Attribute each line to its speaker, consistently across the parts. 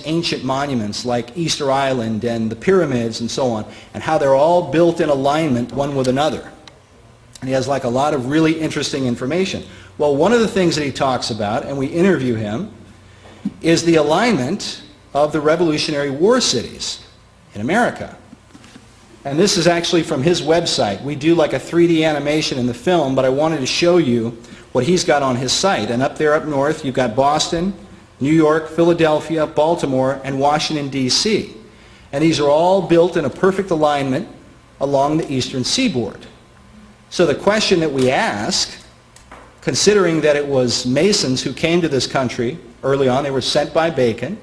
Speaker 1: ancient monuments like Easter Island and the pyramids and so on, and how they're all built in alignment one with another. And he has like a lot of really interesting information. Well, one of the things that he talks about, and we interview him, is the alignment of the Revolutionary War cities in America. And this is actually from his website. We do like a 3D animation in the film, but I wanted to show you what he's got on his site. And up there up north, you've got Boston, New York, Philadelphia, Baltimore, and Washington, D.C. And these are all built in a perfect alignment along the eastern seaboard. So the question that we ask, considering that it was Masons who came to this country early on, they were sent by Bacon,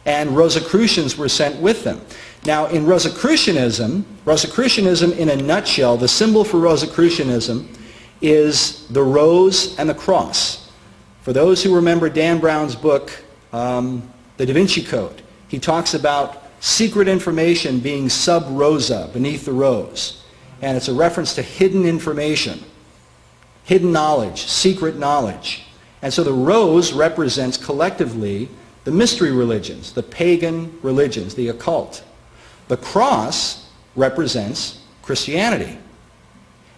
Speaker 1: and Rosicrucians were sent with them. Now in Rosicrucianism in a nutshell, the symbol for Rosicrucianism is the rose and the cross. For those who remember Dan Brown's book, The Da Vinci Code, he talks about secret information being sub rosa, beneath the rose. And it's a reference to hidden information, hidden knowledge, secret knowledge. And so the rose represents collectively the mystery religions, the pagan religions, the occult. The cross represents Christianity.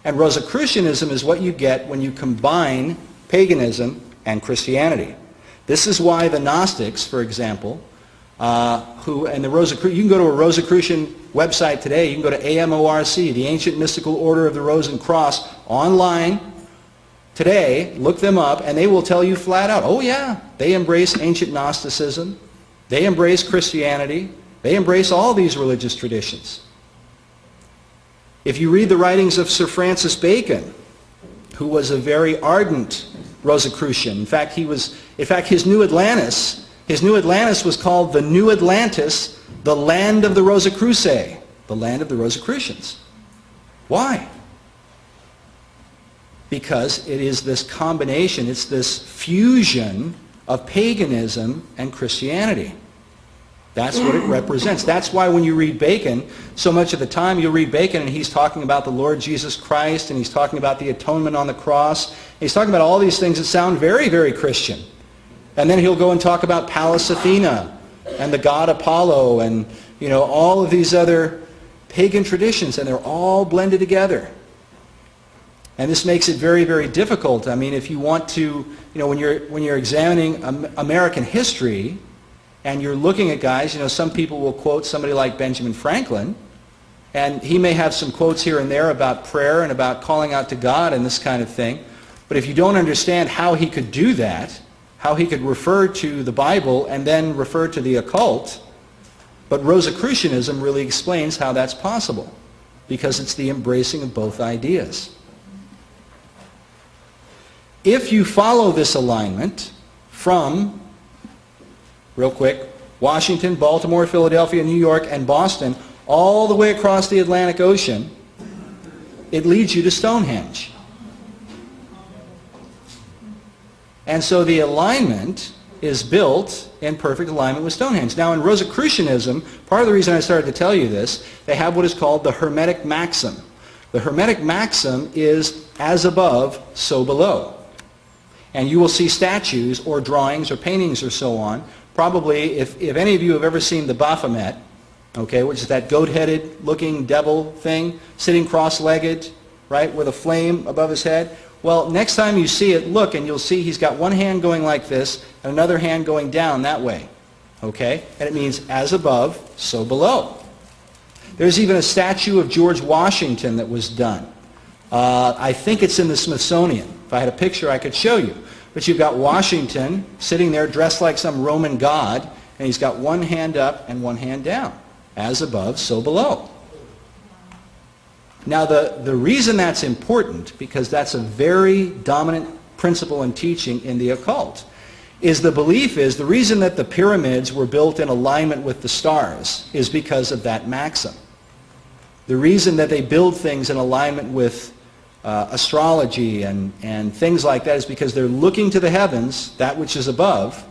Speaker 1: And Rosicrucianism is what you get when you combine paganism and Christianity. This is why the Gnostics, for example, you can go to a Rosicrucian website today. You can go to AMORC, the Ancient Mystical Order of the Rose and Cross, online today. Look them up, and they will tell you flat out, oh yeah, they embrace ancient Gnosticism, they embrace Christianity, they embrace all these religious traditions. If you read the writings of Sir Francis Bacon, who was a very ardent Rosicrucian, in fact, his New Atlantis was called the New Atlantis, the land of the Rosicrucians, the land of the Rosicrucians. Why? Because it is this combination, it's this fusion of paganism and Christianity. That's what it represents. That's why when you read Bacon, so much of the time you'll read Bacon and he's talking about the Lord Jesus Christ, and he's talking about the atonement on the cross. He's talking about all these things that sound very, very Christian. And then he'll go and talk about Pallas Athena and the god Apollo and all of these other pagan traditions, and they're all blended together. And this makes it very, very difficult. I mean, if you want to, when you're examining American history and you're looking at guys, some people will quote somebody like Benjamin Franklin, and he may have some quotes here and there about prayer and about calling out to God and this kind of thing. But if you don't understand how he could do that, how he could refer to the Bible and then refer to the occult, but Rosicrucianism really explains how that's possible, because it's the embracing of both ideas. If you follow this alignment from, real quick, Washington, Baltimore, Philadelphia, New York, and Boston, all the way across the Atlantic Ocean, it leads you to Stonehenge. And so the alignment is built in perfect alignment with Stonehenge. Now in Rosicrucianism, part of the reason I started to tell you this, they have what is called the Hermetic maxim. The Hermetic maxim is as above, so below. And you will see statues or drawings or paintings or so on. Probably, if any of you have ever seen the Baphomet, okay, which is that goat-headed looking devil thing, sitting cross-legged, right, with a flame above his head. Well, next time you see it, look, and you'll see he's got one hand going like this and another hand going down that way. Okay? And it means as above, so below. There's even a statue of George Washington that was done. I think it's in the Smithsonian. If I had a picture, I could show you. But you've got Washington sitting there dressed like some Roman god, and he's got one hand up and one hand down. As above, so below. Now the reason that's important, because that's a very dominant principle and teaching in the occult, is the reason that the pyramids were built in alignment with the stars is because of that maxim. The reason that they build things in alignment with astrology and things like that is because they're looking to the heavens, that which is above,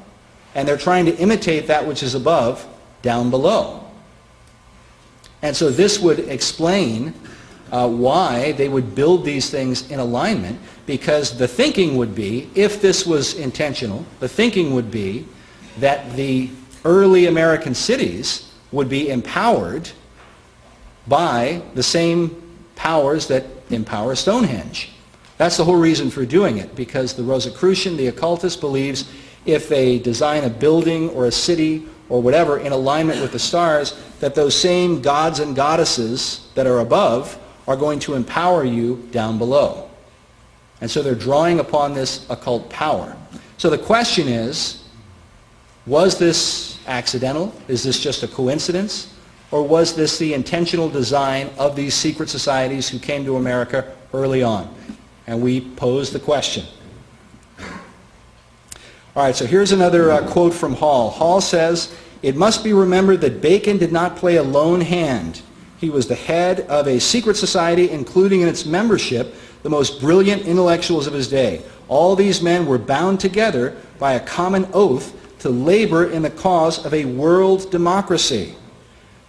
Speaker 1: and they're trying to imitate that which is above down below. And so this would explain why they would build these things in alignment, because the thinking would be, if this was intentional, the thinking would be that the early American cities would be empowered by the same powers that empower Stonehenge. That's the whole reason for doing it, because the Rosicrucian, the occultist, believes if they design a building or a city or whatever in alignment with the stars, that those same gods and goddesses that are above are going to empower you down below. And so they're drawing upon this occult power. So the question is, was this accidental? Is this just a coincidence? Or was this the intentional design of these secret societies who came to America early on? And we pose the question. All right, so here's another quote from Hall. Hall says, "It must be remembered that Bacon did not play a lone hand. He was the head of a secret society, including in its membership the most brilliant intellectuals of his day. All these men were bound together by a common oath to labor in the cause of a world democracy.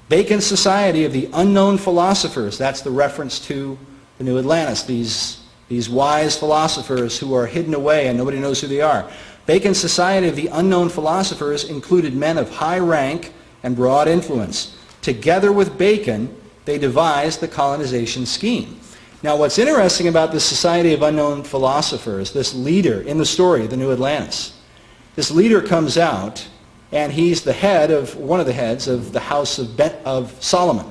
Speaker 1: Bacon's Society of the Unknown Philosophers," that's the reference to the New Atlantis, these wise philosophers who are hidden away and nobody knows who they are. Bacon's Society of the Unknown Philosophers included men of high rank and broad influence. Together with Bacon, they devised the colonization scheme. Now what's interesting about the Society of Unknown Philosophers, this leader in the story, the New Atlantis, this leader comes out and he's the head of, one of the heads of the House of Solomon.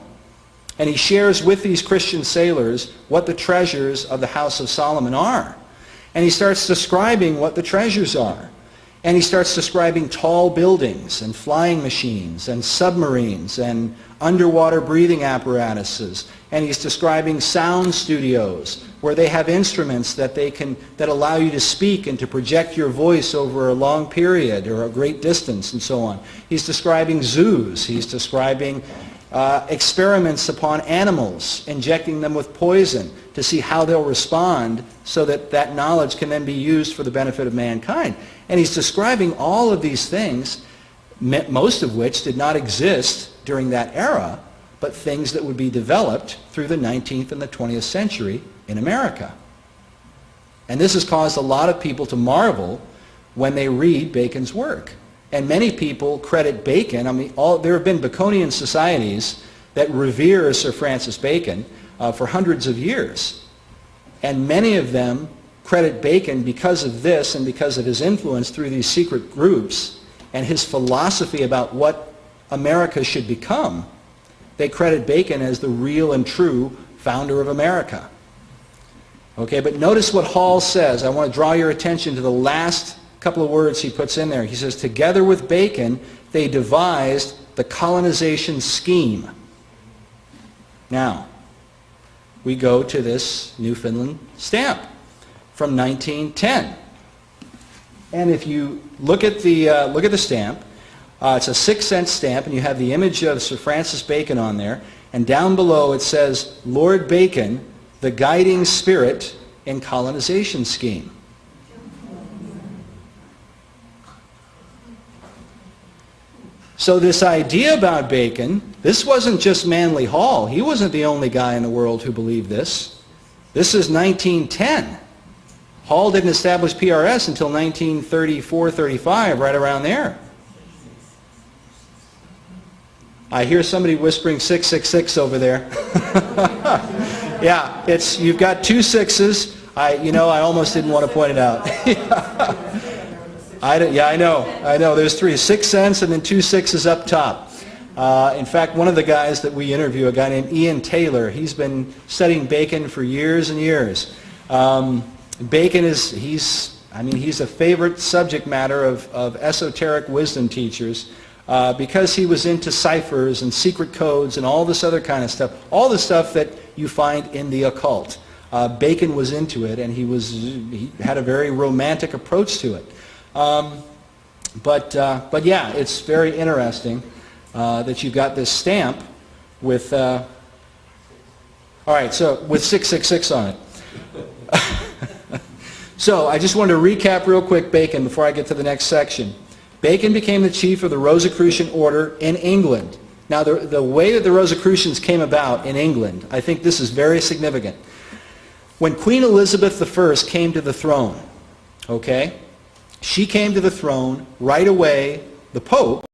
Speaker 1: And he shares with these Christian sailors what the treasures of the House of Solomon are. And he starts describing what the treasures are. And he starts describing tall buildings and flying machines and submarines and underwater breathing apparatuses. And he's describing sound studios where they have instruments that allow you to speak and to project your voice over a long period or a great distance and so on. He's describing zoos. He's describing experiments upon animals, injecting them with poison to see how they'll respond so that that knowledge can then be used for the benefit of mankind. And he's describing all of these things, most of which did not exist during that era, but things that would be developed through the 19th and the 20th century in America. And this has caused a lot of people to marvel when they read Bacon's work. And many people credit Bacon, there have been Baconian societies that revere Sir Francis Bacon for hundreds of years. And many of them credit Bacon because of this and because of his influence through these secret groups and his philosophy about what America should become. They credit Bacon as the real and true founder of America. Okay, but notice what Hall says. I want to draw your attention to the last couple of words he puts in there. He says, together with Bacon, they devised the colonization scheme. Now, we go to this Newfoundland stamp from 1910. And if you look at the stamp, it's a 6-cent stamp, and you have the image of Sir Francis Bacon on there. And down below it says, Lord Bacon, the guiding spirit in colonization scheme. So this idea about Bacon, this wasn't just Manly Hall. He wasn't the only guy in the world who believed this. This is 1910. Hall didn't establish PRS until 1934-35, right around there. I hear somebody whispering 666 over there. Yeah, you've got 2 6s. I almost didn't want to point it out. I know. There's 3, 6 cents and then 2 6s up top. In fact, one of the guys that we interview, a guy named Ian Taylor, he's been studying Bacon for years and years. Bacon he's a favorite subject matter of esoteric wisdom teachers because he was into ciphers and secret codes and all this other kind of stuff, all the stuff that you find in the occult. Bacon was into it, and he had a very romantic approach to it. But yeah, it's very interesting that you've got this stamp with, all right, so with 666 on it. So I just wanted to recap real quick Bacon before I get to the next section. Bacon became the chief of the Rosicrucian order in England. Now the way that the Rosicrucians came about in England, I think this is very significant. When Queen Elizabeth I came to the throne, okay, she came to the throne right away. the Pope,